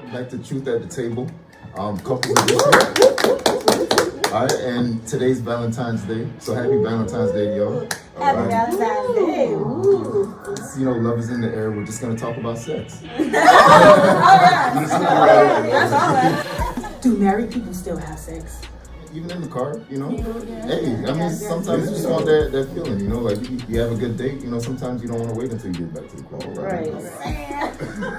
Back to Truth at the Table. Couples edition. Alright, and today's Valentine's Day. So happy Valentine's Day, y'all. Happy Valentine's Day. Ooh. It's, love is in the air. We're just gonna talk about sex. That's all right. Do married people still have sex? Even in the car, Hey, I mean, sometimes you just want that feeling, like you have a good date, sometimes you don't want to wait until you get back to the car. Right.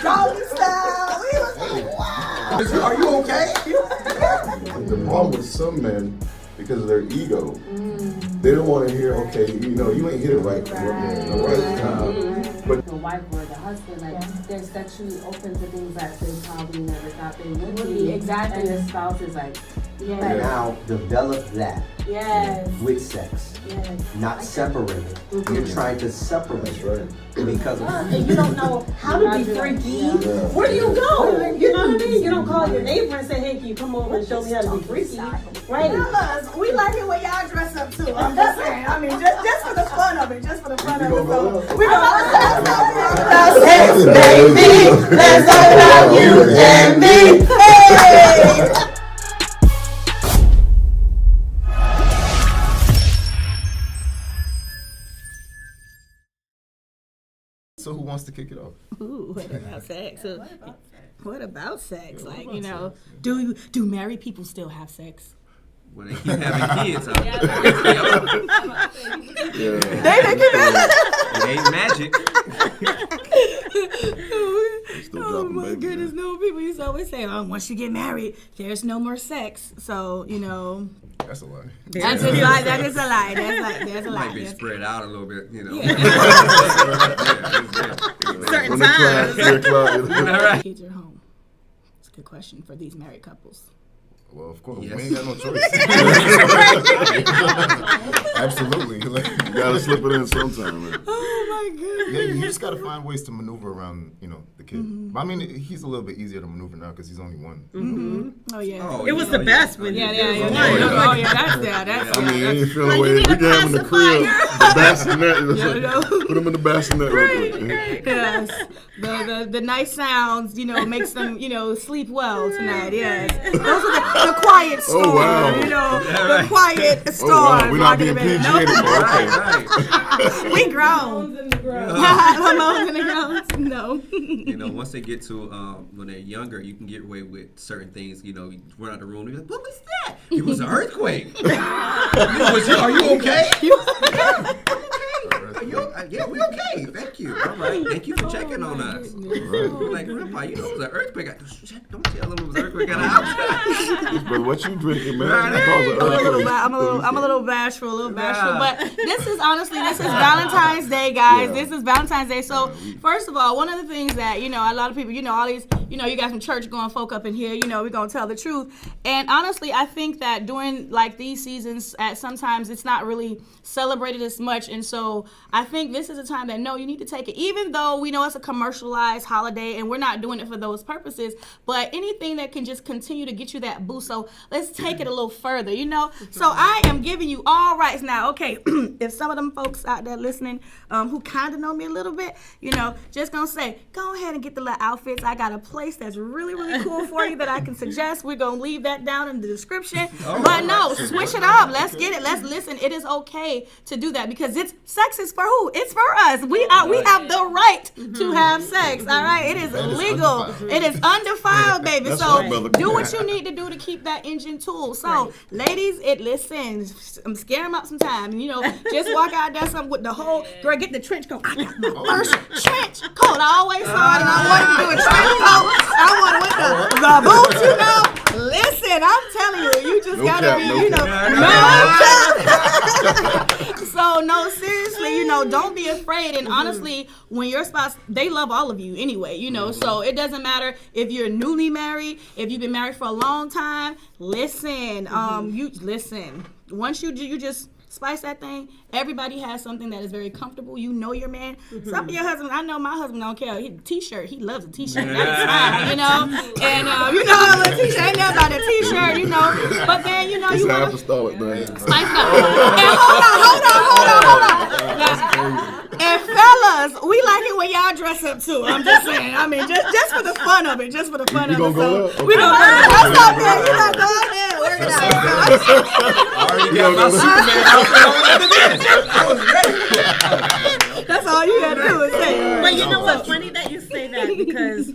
Doggy style. We was like, wow. Are you okay? The problem with some men, because of their ego, they don't want to hear, okay, you ain't hit it right. But the wife or the husband, they're sexually open to things that they probably never thought they would be. Exactly. And the spouse is like, Now develop that with sex, not separate it. You're trying to separate it because of and you don't know how to be freaky. Where do you go? You know what I mean? You don't call your neighbor and say, "Hey, can you come over and show me how to be freaky?" Right? Fellas, we like it when y'all dress up too. I'm just saying. I mean, just for the fun of it. Just for the fun of it. So we gonna sex, baby. Let's talk about you and me. Hey. So who wants to kick it off? Ooh, what about sex? What about sex? Do married people still have sex? When they keep having kids, They make it better. it ain't magic. Oh my goodness, no, people used to always say, once you get married, there's no more sex. So, That's a lie. That's a lie. That is a lie. That's a lie. Might be spread out a little bit, Certain times. Kids are home. It's a good question for these married couples. Well, of course, yes. we ain't got no choice. Absolutely. You gotta slip it in sometime, man. Oh my goodness. Yeah, you just gotta find ways to maneuver around, the kid. But I mean, he's a little bit easier to maneuver now because he's only one. Oh yeah. Oh, It was the best when Yeah. Oh, Oh yeah, that's I mean, I ain't feeling way. We can have him in the crib, the bassinet. Put him in the bassinet real quick. Yes. The nice sounds, makes them, sleep well tonight. Yes. Those are the quiet storm. Oh, wow. The quiet storm. Oh, wow. We're not being PG anymore. Okay. Right. We grown. Hormones in the grounds. No. Once they get to when they're younger, you can get away with certain things. You run out the room and you're like, "What was that? It was an earthquake." Are you okay? Yeah, we okay. Thank you. All right. Thank you for checking on us. We're like, Grandpa, it was an earthquake. Don't tell them it was an earthquake at our house. But what you drinking, man? It caused an earthquake. I'm a little bashful, But this is Valentine's Day, guys. This is Valentine's Day. So first of all, one of the things that, a lot of people, all these, you got some church going folk up in here, we're going to tell the truth. And honestly, I think that during these seasons, sometimes it's not really celebrated as much. And so I think this is a time that, you need to take it, even though we know it's a commercialized holiday and we're not doing it for those purposes, but anything that can just continue to get you that boost. So let's take it a little further, So I am giving you all rights now. Okay, if some of them folks out there listening who kind of know me a little bit, just gonna say, go ahead and get the little outfits. I got a place that's really, really cool for you that I can suggest. We're gonna leave that down in the description. But no, switch it up. Let's get it. Let's listen. It is okay to do that because sex is for who? It's for us. We have the right to have sex. All right, it is legal. It is undefiled, baby. So do what you need to do to keep that engine tool. So ladies, listen. I'm scaring them up sometimes. Just walk out there with the whole girl. Get the trench coat. I got my first trench coat. I always saw it, and I wanted to do a trench coat. I want with the boots. Listen, I'm telling you, you just gotta be, So no, seriously, don't be afraid. And honestly, when your spouse, they love all of you anyway, so it doesn't matter if you're newly married, if you've been married for a long time. Listen, you listen. Once you just spice that thing. Everybody has something that is very comfortable. You know your man. Some of your husbands, I know my husband don't care. T-shirt, he loves a T-shirt. That is fine, And a little T-shirt, ain't nothing about a T-shirt, But then, you have to stall it, man. Spice up. And hold on. Now, and fellas, we like it when y'all dress up too. I'm just saying. I mean, just for the fun of it. Just for the fun of it. gonna go So up? we Okay. gonna go up. What's up, man? You know, go ahead. Work it out. I already got my Superman outfit on under this. That's all you gotta do is say. But you know what's funny that you say that because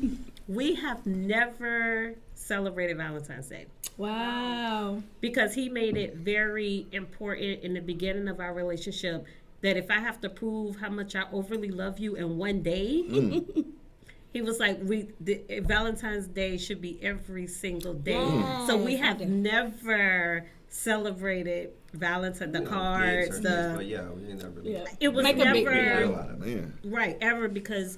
we have never celebrated Valentine's Day. Wow. Because he made it very important in the beginning of our relationship that if I have to prove how much I overly love you in one day, he was like, Valentine's Day should be every single day. Yes. So we have never celebrated Valentine's, the cards, But yeah, we ain't never really. it was Make a big never deal. Man. right ever because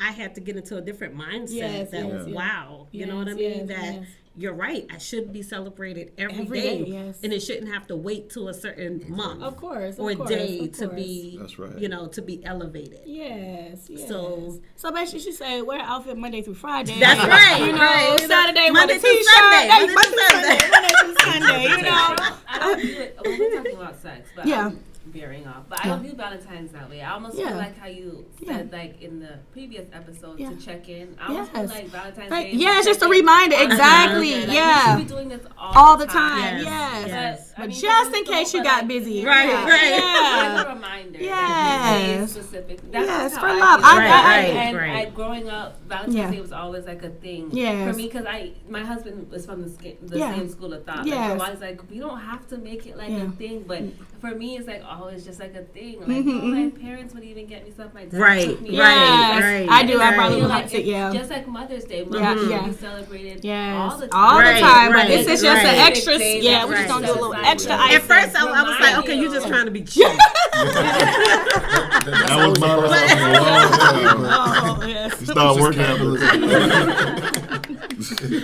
I had to get into a different mindset Yes, that yes, was yes. wow, you know what I Yes, mean? yes, That yes. you're right. I should be celebrated every Every day, day, yes. and it shouldn't have to wait till a certain month Of course. or of course, day of to course. be, That's right. to be elevated. Yes, yes. So- So basically, she said wear an outfit Monday through Friday. That's right, You know, right. Saturday Monday with a through t-shirt. Sunday, Hey, Monday Monday through through Sunday. Monday through Sunday. You know. I don't view it, well, we're talking about sex, but Yeah. I'm veering off. But I don't view Valentine's that way. I almost Yeah. feel like how you said, like in the previous episode, Yeah. to check in. I almost feel Yes. like Valentine's Right. Day. is Yeah, it's just a check-in reminder. on Exactly. Valentine's Day. Like, Yeah. we should be doing this All the time. Yes. Yes. Yes. But I mean, just in it's case you but, got like, busy. Right, Yeah. right. Yeah. As a reminder. Yes. That this day is specific. That's Yes, just for how love. I feel. Right, And right. growing up, Valentine's Yeah. Day was always like a thing Yes. for me because my husband was from the Yeah. same school of thought. Yes. Like, so I was like, we don't have to make it like Yeah. a thing, but for me, it's like always just like a thing. Like, Mhm, my parents would even get me stuff. My dad Right, took me Yes. right, right. I do. I right. probably feel would like have to. it's Yeah. just like Mother's Day. Yeah, Mother's Day yeah. we celebrated Yes. all the time. All the Right, time. But right, this is just right. an extra. Days, Yeah, we're right. just gonna do a little Right. extra At ice. At first, I was like, okay, you're just trying to be cute. That was my response for a long time. Oh, yes. You start working after this.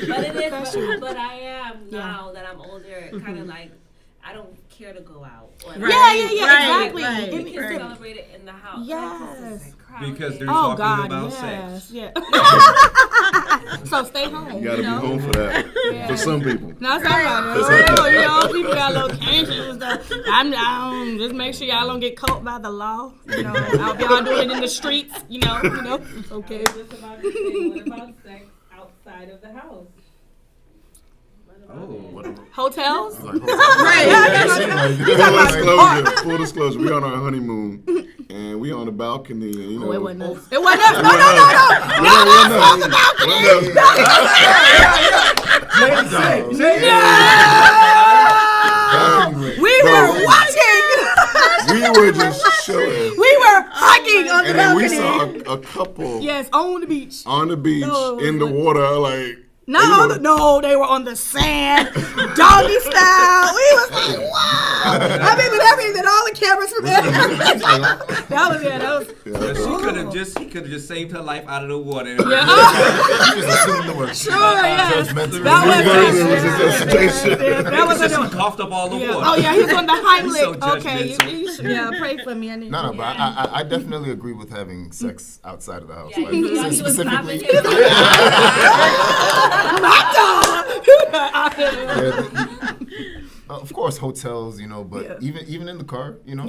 But it is, but I am now that I'm older, kind of like I don't care to go out. Or Right. Yeah, Right, exactly. right. We It- can Right. celebrate it in the house. Yes. Because they're Oh talking God, about yes, sex. yeah. So stay home. You gotta know? be home for that. Yeah. For some people. No, it's not right. It's real, you know, people got a little anxious and stuff. I'm just make sure y'all don't get caught by the law. You know, if y'all do it in the streets, you know, it's okay. Just about to say, what about sex outside of the house? Hotels? Full disclosure, full disclosure. We on our honeymoon and we on the balcony and you know. Oh, it wasn't us. It wasn't us. No. We were watching. We were just chilling. We were hiking on the And then we balcony. saw a couple Yes, on the beach. on the beach No, in the water, like No, they were on the sand, doggy style. We was like, wow. I mean, with everything, all the cameras from everything. That was. But he could have just saved her life out of the water. Sure, yes. That was Just a he coughed up all the yeah. water. Oh yeah, he's on the He's so Heimlich. Okay, judgmental. pray for me. I need No, but I definitely agree with having sex outside of the house. Yeah, Like, he was specifically, of course, hotels, you know, but even in the car, you know,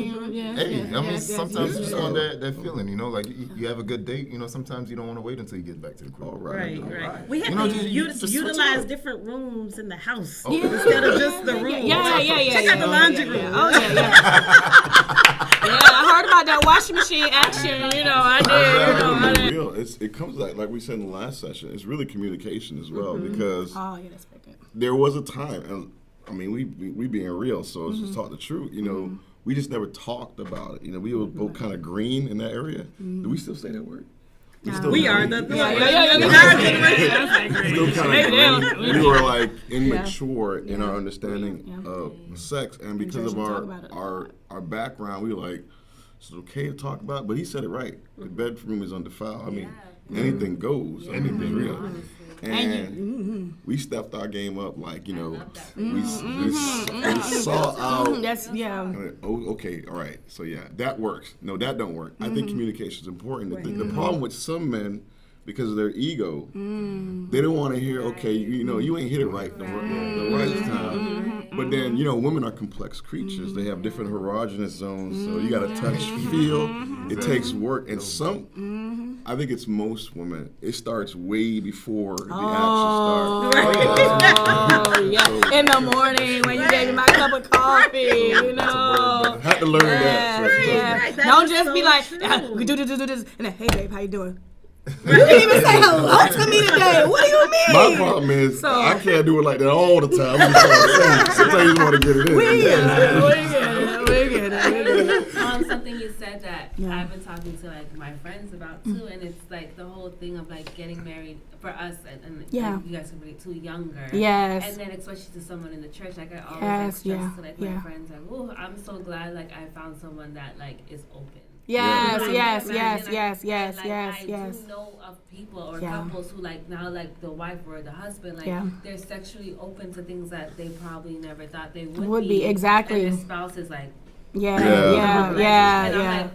sometimes just on that feeling, you know, like you have a good date, you know, sometimes you don't want to wait until you get back to the crib. Right. We have You know, to just switch it utilize up. different rooms in the house Okay. instead of just the room. Yeah. Check out the laundry room. Oh yeah. Yeah, I heard about that washing machine action. You know, I did. Real. It comes like we said in the last session. It's really communication as well because Oh yeah, that's very good. there was a time, and I mean we being real, so it's just talk the truth. You know, we just never talked about it. You know, we were both kind of green in that area. Do we still say that word? We are the Yeah. Still kind of green. We were like immature in our understanding of sex, and because of talk about it. our background, we were like, it's okay to talk about. But he said it right. The bedroom is undefiled. I mean, anything goes. Anything real. And we stepped our game up, like, you know, we saw out. That's Oh, okay, all right. So yeah, that works. No, that don't work. I think communication is important. The problem with some men, because of their ego. They don't want to hear, okay, you ain't hit it right the right time. But then, women are complex creatures. They have different erogenous zones, so you got to touch, feel. It takes work, and I think it's most women. It starts way before the action starts. Oh, yeah. In the morning when you gave me my cup of coffee, I had to learn that. Yeah. Don't just be like, we do this, and then, hey babe, how you doing? You didn't even say hello to me today. What do you mean? My problem is I can't do it like that all the time. Sometimes you just want to get it in. We get it. Something you said that I've been talking to like my friends about too, and it's like the whole thing of like getting married for us, and like, you guys can be too younger. Yes. And then especially to someone in the church, like I always stress to like my friends, like, oh, I'm so glad like I found someone that like is open. Yes. I do know of people or couples who like now like the wife or the husband like they're sexually open to things that they probably never thought they would be. Exactly. And the spouse is like, yeah.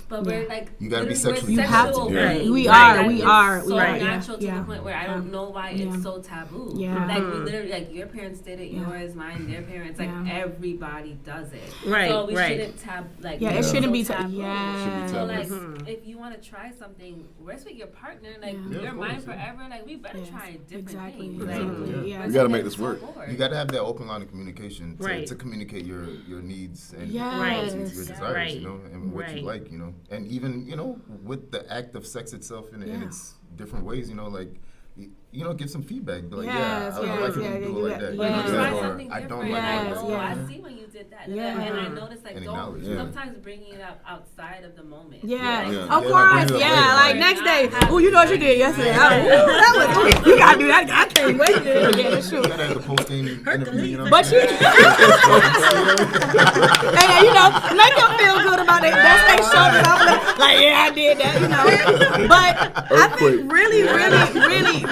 But we're like, you gotta be sexually. You have to. Right. We are. So natural to the point where I don't know why it's so taboo. Yeah. Like we literally, like your parents did it, yours, mine, their parents. Like everybody does it. Right. So we shouldn't it shouldn't be taboo. So like, if you want to try something, rest with your partner. Like you're mine forever. Like we better try different things. Like, we gotta make this work. You gotta have that open line of communication to communicate your needs and your desires, and what you like, And even, with the act of sex itself in its different ways, like, give some feedback. Be like, I like it when you do it like that. Or I don't like it. I see when you did that. And I noticed, like, sometimes bringing it up outside of the moment. Of course, like next day, you know what you did yesterday. You gotta do that. I can't wait to get the shoot. You gotta have the post-game interview, But you, and make them feel good about it. That's their shoulders off. Like, I did that, But I think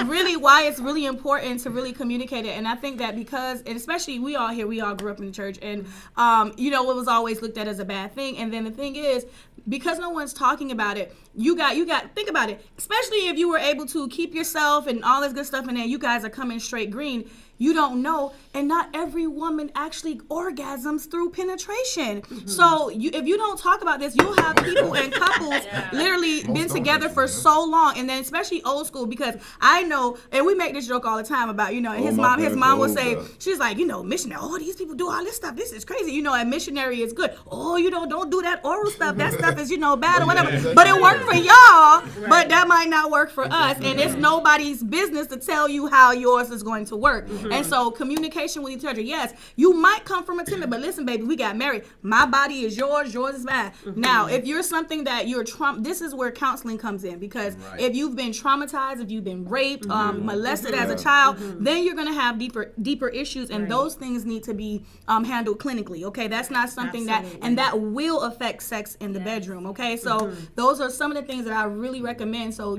really why it's really important to really communicate it. And I think that because, and especially we all grew up in the church, and it was always looked at as a bad thing. And then the thing is, because no one's talking about it, you got think about it, especially if you were able to keep yourself and all this good stuff, and then you guys are coming straight green. You don't know, and not every woman actually orgasms through penetration. So if you don't talk about this, you'll have people and couples literally been together for so long, and then especially old school, because I know, and we make this joke all the time about, and his mom will say, she's like, missionary, these people do all this stuff, this is crazy, and missionary is good. Don't do that oral stuff, that stuff is, bad or whatever. But it worked for y'all, but that might not work for us, and it's nobody's business to tell you how yours is going to work. And so communication with each other. Yes, you might come from a timid, but listen, baby, we got married. My body is yours is mine. Now, if you're something that you're this is where counseling comes in, because if you've been traumatized, if you've been raped, molested as a child, then you're going to have deeper issues, and those things need to be handled clinically. Okay, that's not something that will affect sex in the bedroom. Okay, so those are some of the things that I really recommend. So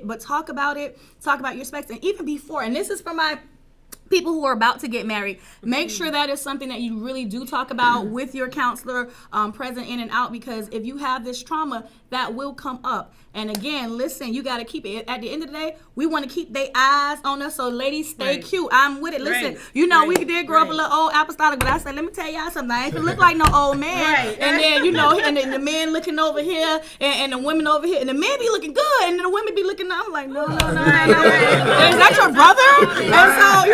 but talk about it, talk about your sex, and even before. And this is for my people who are about to get married, make sure that is something that you really do talk about with your counselor, present in and out, because if you have this trauma, that will come up. And again, listen, you got to keep it. At the end of the day, we want to keep their eyes on us. So ladies, stay cute. I'm with it. Listen, we did grow up a little old apostolic, but I said, let me tell y'all something. I ain't gonna look like no old man. And then, and then the men looking over here and the women over here. And the men be looking good. And then the women be looking, I'm like, no. Is that your brother? And so,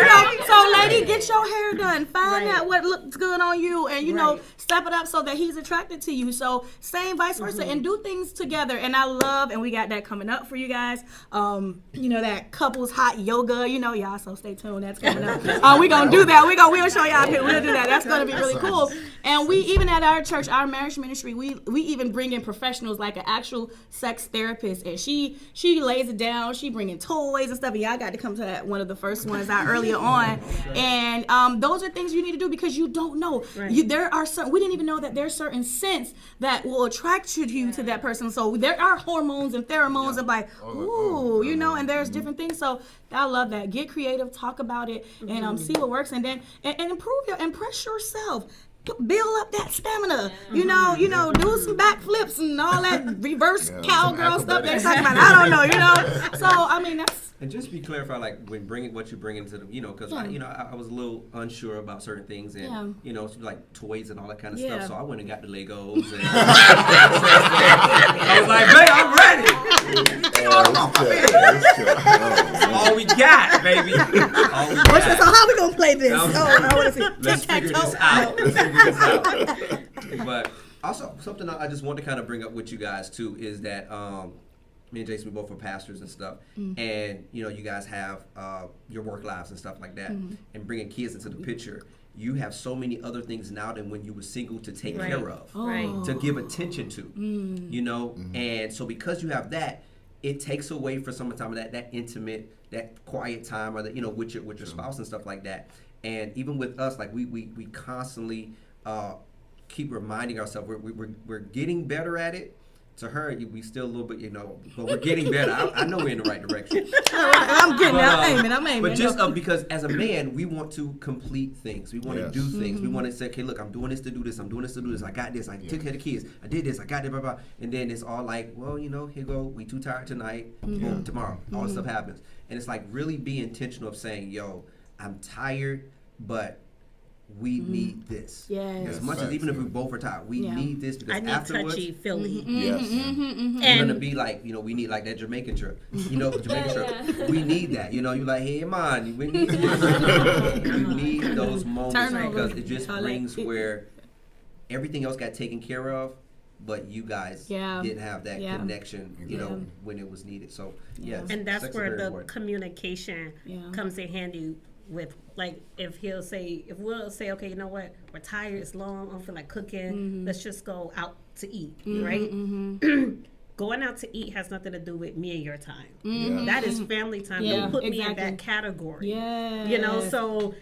so lady, get your hair done. Find out what looks good on you. And, step it up so that he's attracted to you. So same vice versa, and do things together. And I love, and we got that coming up for you guys. That couples hot yoga, y'all, so stay tuned. That's coming up. We gonna do that. We'll show y'all. We'll do that. That's gonna be really cool. And we even at our church, our marriage ministry, we even bring in professionals like an actual sex therapist, and she lays it down. She bringing toys and stuff. And y'all got to come to that one of the first ones out earlier on. And those are things you need to do, because you don't know. There are certain, we didn't even know that there's certain scents that will attract you to that person. So there are hormones and pheromones and like, ooh, and there's different things. So I love that. Get creative, talk about it, and see what works, and then and improve impress yourself. build up that stamina. You know, do some backflips and all that reverse cowgirl stuff they're talking about. I don't know, So I mean that's. And just be clarified, like when bringing what you bring into the, because I was a little unsure about certain things, and like toys and all that kind of stuff. So I went and got the Legos, and I was like, "Babe, I'm ready. That's all we got, baby. All we got. So how we gonna play this? I want to see. Let's figure this out. But also something I just want to kind of bring up with you guys too is that. Me and Jason, we both are pastors and stuff, and you guys have your work lives and stuff like that, and bringing kids into the picture. You have so many other things now than when you were single to take care of, to give attention to, and so because you have that, it takes away for some time of that intimate, that quiet time, or with your spouse and stuff like that. And even with us, like we constantly keep reminding ourselves we're getting better at it. To her, we still a little bit, but we're getting better. I know we're in the right direction. I'm getting I'm aiming. But just because as a man, we want to complete things. We want to do things. We want to say, okay, look, I'm doing this to do this. I'm doing this to do this. I got this. I took care of the kids. I did this. I got it, blah, blah. And then it's all like, well, here go. We too tired tonight. Boom, tomorrow. All this stuff happens. And it's like really be intentional of saying, yo, I'm tired, but we need this. As much as even if we both are tired, we need this because afterwards, touchy feely. We're gonna be like, we need like that Jamaican trip. Jamaican trip. We need that. You're like, hey man, we need this. We need those moments because it just brings where everything else got taken care of, but you guys didn't have that connection, when it was needed. So and that's where the communication comes in handy. With like if we'll say, okay, you know what, we're tired, it's long, I don't feel like cooking, let's just go out to eat, right? Going out to eat has nothing to do with me and your time. That is family time. Don't put me in that category. So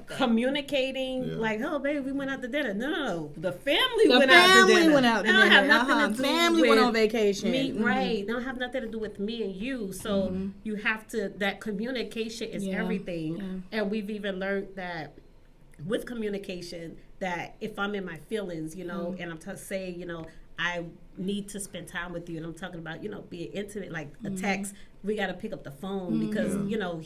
communicating like, oh babe, we went out to dinner. No, the family went out to dinner. They don't have nothing to do family with went on vacation. Me, right? They don't have nothing to do with me and you. So you have to. That communication is everything. And we've even learned that with communication, that if I'm in my feelings, and I'm saying, I need to spend time with you, and I'm talking about, being intimate, like a text. We got to pick up the phone because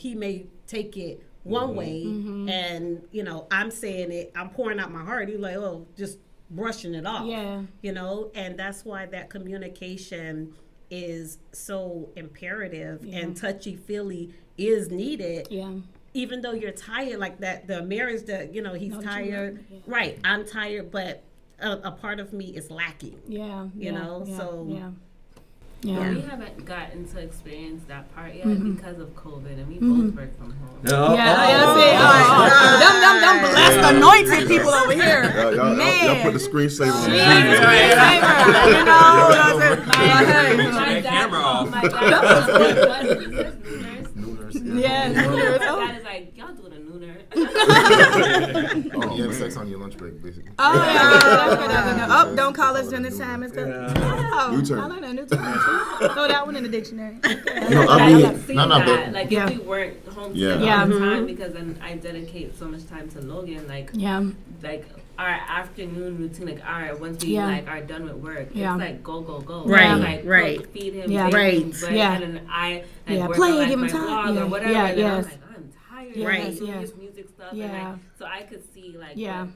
he may take it one way, and I'm saying it, I'm pouring out my heart. He's like, oh, just brushing it off. And that's why that communication is so imperative, and touchy feely is needed. Even though you're tired, like that, the marriage that he's tired, right? I'm tired, but a part of me is lacking. We haven't gotten to experience that part yet because of COVID, and we both work from home. Them blessed, anointed people over here. Y'all put the screensaver on the camera off. Nooners. God is like, y'all doing a nooner. You have sex on your lunch break, basically. Don't call us during this time. It's good. New term. I learned a new term. Throw that one in the dictionary. Like if we weren't home together all the time, because then I dedicate so much time to Logan. Like our afternoon routine, like once we are done with work, it's like go. Right. Cook, feed him, right. and then I work on like my blog or whatever. And then I'm like, I'm tired. Right. Doing this music stuff. And so I could see like now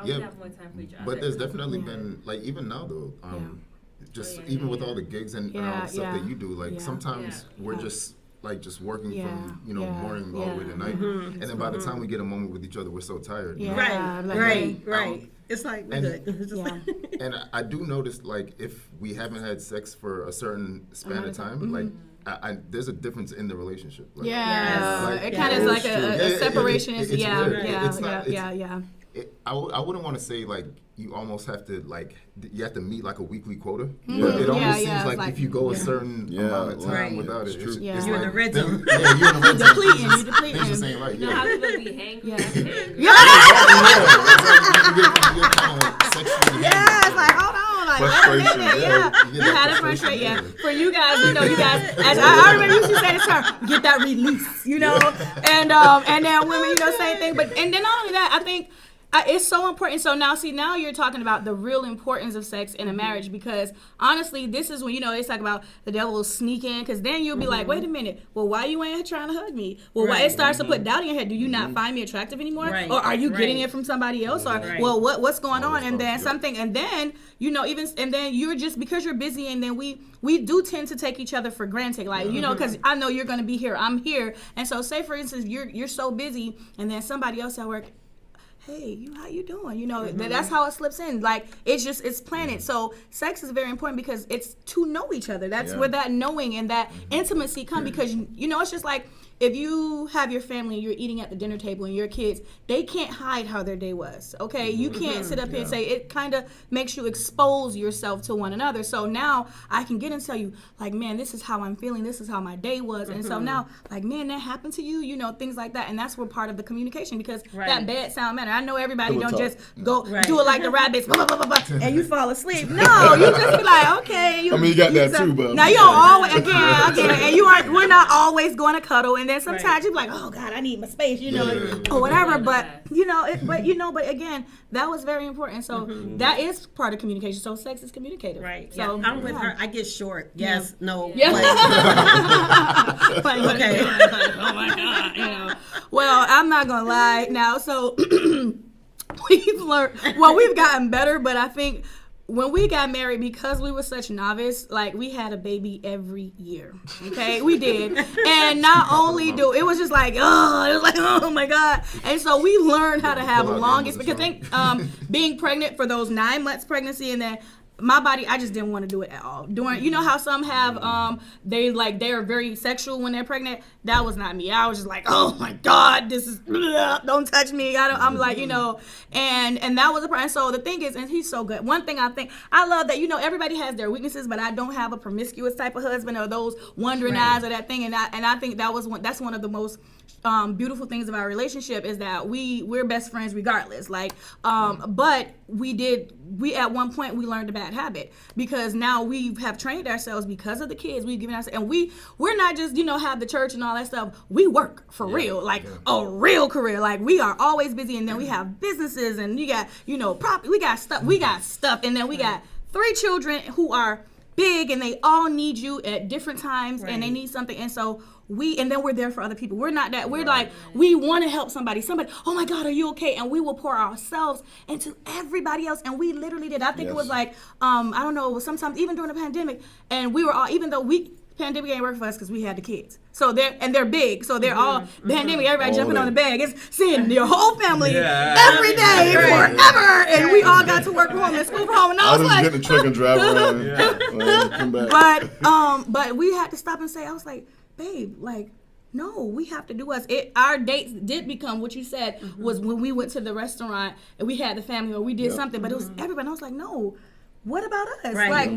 we have more time for each other. But there's definitely been like even now though, even with all the gigs and all the stuff that you do, like sometimes we're just working from morning all the way to night, and then by the time we get a moment with each other, we're so tired. Right. It's like we're good. And I do notice, like, if we haven't had sex for a certain span of time, like, there's a difference in the relationship. Like, it kind of is like a separation. It's I wouldn't want to say like you almost have to you have to meet like a weekly quota, but it almost seems like if you go a certain amount of time without it, it's you're like in the red zone. You're in the red zone. You're depleting. Things just ain't right. How people be hangry? It's like hold on. Frustration. You had to frustrate. For you guys, as I remember you used to say this term, get that release, and then women, same thing. And then not only that, I think it's so important. So now you're talking about the real importance of sex in a marriage, because honestly, this is when, they talk about the devil will sneak in, because then you'll be like, wait a minute, well, why you ain't trying to hug me? Well, why it starts to put doubt in your head? Do you not find me attractive anymore? Right. Or are you getting it from somebody else? Or well, what's going on? And then something, and then and then you're just, because you're busy, and then we do tend to take each other for granted, like because I know you're gonna be here, I'm here, and so say for instance you're so busy, and then somebody else at work, hey, how you doing? That's how it slips in. Like, it's planted. So sex is very important because it's to know each other. That's where that knowing and that intimacy come, because it's just like, if you have your family and you're eating at the dinner table and your kids, they can't hide how their day was, okay? You can't sit up here and say, it kind of makes you expose yourself to one another. So now I can get and tell you, like, man, this is how I'm feeling, this is how my day was. And so now, like, man, that happened to you, things like that. And that's where part of the communication, because that bad sound matter. I know everybody don't just go do it like the rabbits, blah, blah, blah, blah, blah, and you fall asleep. No, you just be like, okay. You got that too, but. Now, you don't always, again, and we're not always going to cuddle. And then sometimes you're like, oh God, I need my space, or whatever. But but again, that was very important. So that is part of communication. So sex is communicative. Right. So I'm with her. I get short. Yes. No. Yeah. Okay. Oh my God. Well, I'm not gonna lie now. So we've learned. Well, we've gotten better, but I think when we got married, because we were such novice, like, we had a baby every year. Okay, we did. And not only it was just like, oh my God. And so we learned how to have longest, because being pregnant for those 9 months pregnancy, and then my body, I just didn't want to do it at all. How some have, they're very sexual when they're pregnant. That was not me. I was just like, oh my God, this is, don't touch me. I'm like, and that was a problem. So the thing is, and he's so good. One thing I love that, everybody has their weaknesses, but I don't have a promiscuous type of husband, or those wandering eyes, or that thing. And I think that's one of the most beautiful things of our relationship, is that we're best friends regardless. Like, but we at one point we learned a bad habit, because now we have trained ourselves because of the kids. We've given ourselves, and we're not just have the church and all that stuff. We work for real, like a real career. Like, we are always busy, and then we have businesses, and you got we got stuff, and then we got 3 children who are big, and they all need you at different times, and they need something, and so and then we're there for other people. We're not that. We're like, we want to help somebody. Oh my God, are you okay? And we will pour ourselves into everybody else. And we literally did. I think it was like, I don't know, sometimes even during the pandemic, and we were all, even though pandemic ain't working for us because we had the kids. So they're big. So they're all pandemic. Everybody jumping on the bag. It's seeing your whole family every day forever. And we all got to work from home and school from home. And I was like, get in the truck and drive around. Come back. But we had to stop and say, I was like, babe, like, no, we have to do us. Our dates did become what you said, was when we went to the restaurant and we had the family, or we did something, but it was everybody. I was like, no, what about us? Right. Like,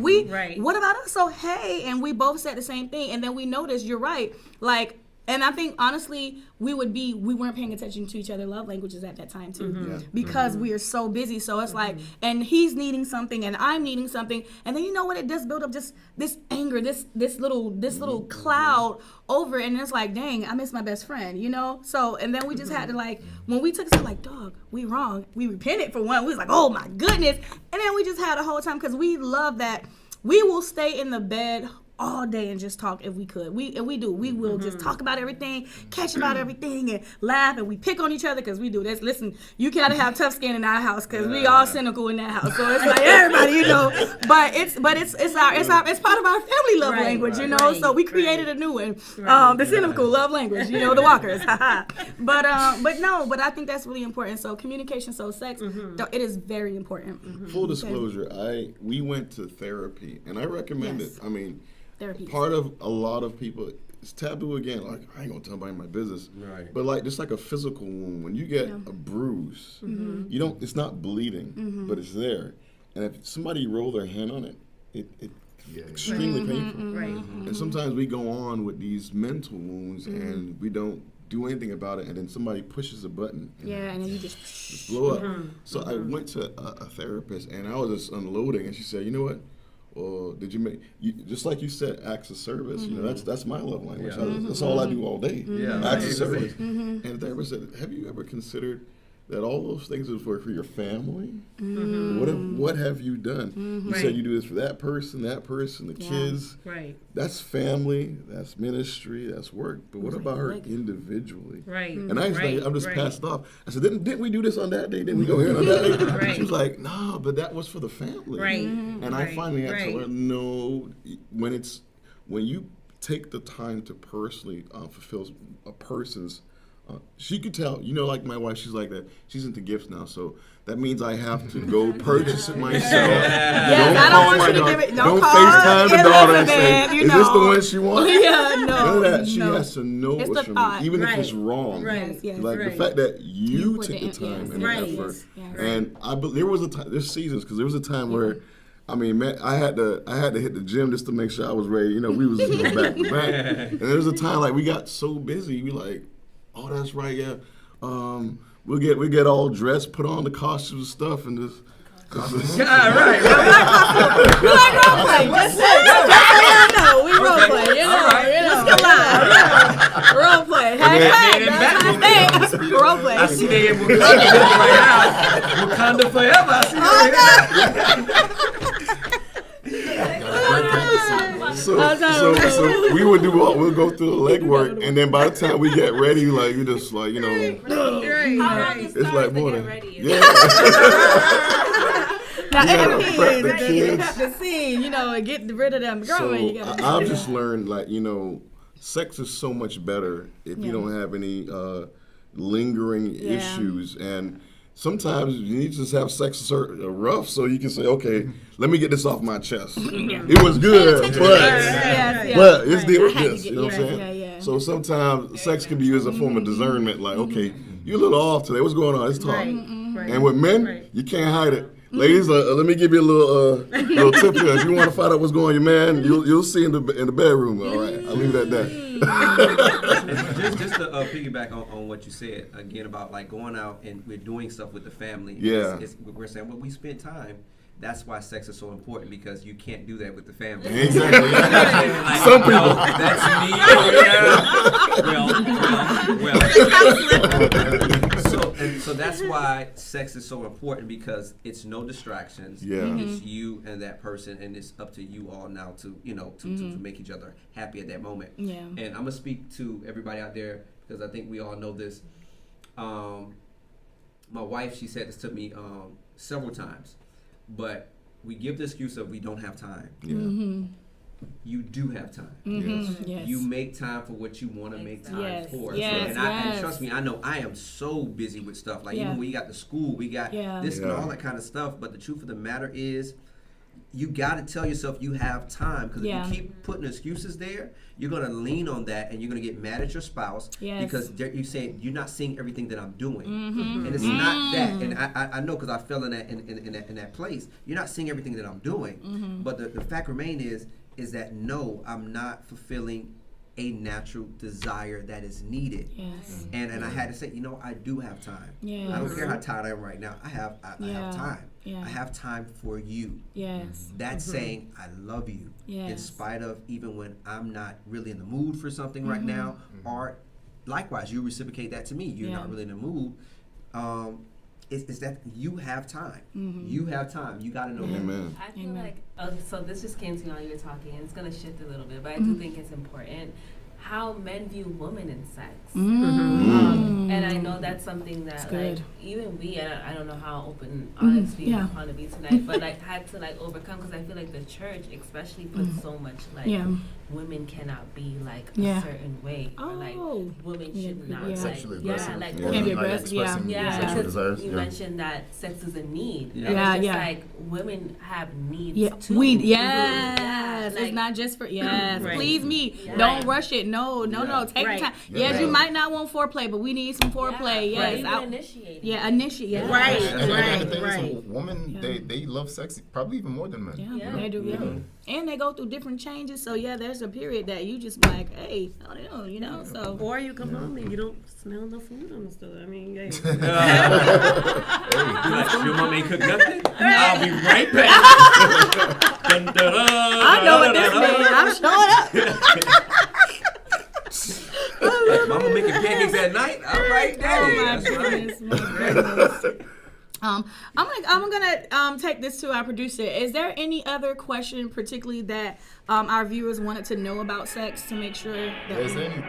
what about us? So, hey, and we both said the same thing. And then we noticed, you're right, like, and I think, honestly, we weren't paying attention to each other's love languages at that time, too, because we are so busy. So it's like, and he's needing something, and I'm needing something. And then, you know what? It does build up just this anger, this little cloud over it. And it's like, dang, I miss my best friend, So, and then we just had to, like, when we took it, like, dog, we wrong. We repented for one. We was like, oh, my goodness. And then we just had a whole time, because we love that. We will stay in the bed all day and just talk if we could. We do. We will just talk about everything, catch about everything, and laugh, and we pick on each other, because we do this. Listen, you gotta have tough skin in our house, because we all cynical in that house. So it's like everybody, But it's part of our family love language, So we created a new one, the cynical love language, the walkers. But I think that's really important. So communication, so sex, it is very important. Full disclosure, we went to therapy, and I recommend it. I mean, therapy. Part of a lot of people, it's taboo again. Like, I ain't gonna tell anybody my business. Right. But like, just like a physical wound, when you get a bruise, you don't. It's not bleeding, but it's there. And if somebody roll their hand on it, it's extremely painful. Right. And sometimes we go on with these mental wounds, and we don't do anything about it, and then somebody pushes a button. And and then you just blow up. So I went to a therapist, and I was just unloading, and she said, you know what? Well, did you make, just like you said, acts of service? That's my love language. That's all I do all day. Acts of service. And the therapist said, have you ever considered that all those things are for your family. What have you done? You said you do this for that person, the kids. Right. That's family, that's ministry, that's work. But what about her individually? Right. And I'm just passed off. I said, didn't we do this on that day? Didn't we go here on that day? Right. She was like, no, but that was for the family. Right. And I finally had to learn, no, when you take the time to personally fulfill a person's, she could tell, like my wife, she's like that. She's into gifts now, so that means I have to go purchase it myself. Yes, I don't want you to give it. Don't FaceTime the daughter and say, is this the one she wants? Yeah, no. None of that. She has to know It's what's the from thought. me, even Right. if it's wrong. Right. Yes, Like the fact that you took the time and the effort. And there was a time, there's seasons, because there was a time where, I mean, man, I had to hit the gym just to make sure I was ready. We was back to back. And there was a time like we got so busy, we like, oh, that's right, yeah. We get all dressed, put on the costumes and stuff, and just. Right. We like role play. Just so you know, we role play. Let's go live. Role play. Role play. I see they in Wakanda right now. Wakanda forever. I see So we would we'll go through the legwork, and then by the time we get ready, like we just like How long is it's like more to than get ready? yeah. Now, prep the kids. the scene, and get rid of them. Girl, you gotta I've just learned, like, sex is so much better if you don't have any lingering issues. And sometimes you need to just have sex rough so you can say, okay, let me get this off my chest. It was good, but it's deal with this. You know what I'm saying? Yeah. So sometimes sex can be used as a form of discernment, like, okay, you're a little off today. What's going on? Let's talk. And with men, you can't hide it. Ladies, let me give you a little tip here. If you want to find out what's going on, your man, you'll see in the bedroom. All right, I'll leave it at that. just to piggyback on what you said again about like going out and we're doing stuff with the family. Yeah, we're saying, well, we spend time. That's why sex is so important, because you can't do that with the family. Exactly. Like, some people. That's me. Well. So that's why sex is so important, because it's no distractions. Yeah. It's you and that person, and it's up to you all now to to make each other happy at that moment. Yeah. And I'm gonna speak to everybody out there, because I think we all know this. My wife, she said this to me several times. But we give the excuse of we don't have time. Yeah. You do have time. Yes. You make time for what you want to make time for. Yes. And trust me, I know I am so busy with stuff. Like even when we got the school, we got this and all that kind of stuff. But the truth of the matter is, you got to tell yourself you have time, because if you keep putting excuses there, you're going to lean on that, and you're going to get mad at your spouse because you're saying you're not seeing everything that I'm doing, and it's not that. And I know, because I fell in that in that place. You're not seeing everything that I'm doing, but the fact remain is that no, I'm not fulfilling a natural desire that is needed. Yes. And I had to say, I do have time. Yes. I don't care how tired I am right now. I have time. Yeah. I have time for you. Yes. That's saying I love you in spite of even when I'm not really in the mood for something right now, or likewise you reciprocate that to me. You're not really in the mood. It's that you have time. You have time. You got to know that. Amen. I feel like, so this just came to me while you were talking, and it's going to shift a little bit, but I do think it's important how men view women in sex. And I know that's something that like even we, I don't know how open honest we want to be tonight, but like had to like overcome, because I feel like the church especially puts so much like women cannot be like a certain way, or like women should not sexually like can't be aggressive. Sexual desires. You mentioned that sex is a need. Yeah. And it's just like women have needs too. Yes. Like, it's not just for Right. please me. Don't rush it. No. Take the time. Yes, you might not want foreplay, but we need some foreplay. Yes. Initiate. Initiate. Yeah. Right. And the thing is, women, they love sex probably even more than men. Yeah, they do. Yeah. And they go through different changes. So there's a period that you just like, hey, I don't know, So or you come home and you don't smell no food on the stove. I mean, hey. Your mom ain't cook nothing? I'll be right back. Dun, dun, dun, I know what this means. I'm showing up. Mama making pancakes at at night. All right, daddy. Oh my goodness, my goodness. I'm gonna take this to our producer. Is there any other question, particularly that our viewers wanted to know about sex, to make sure that?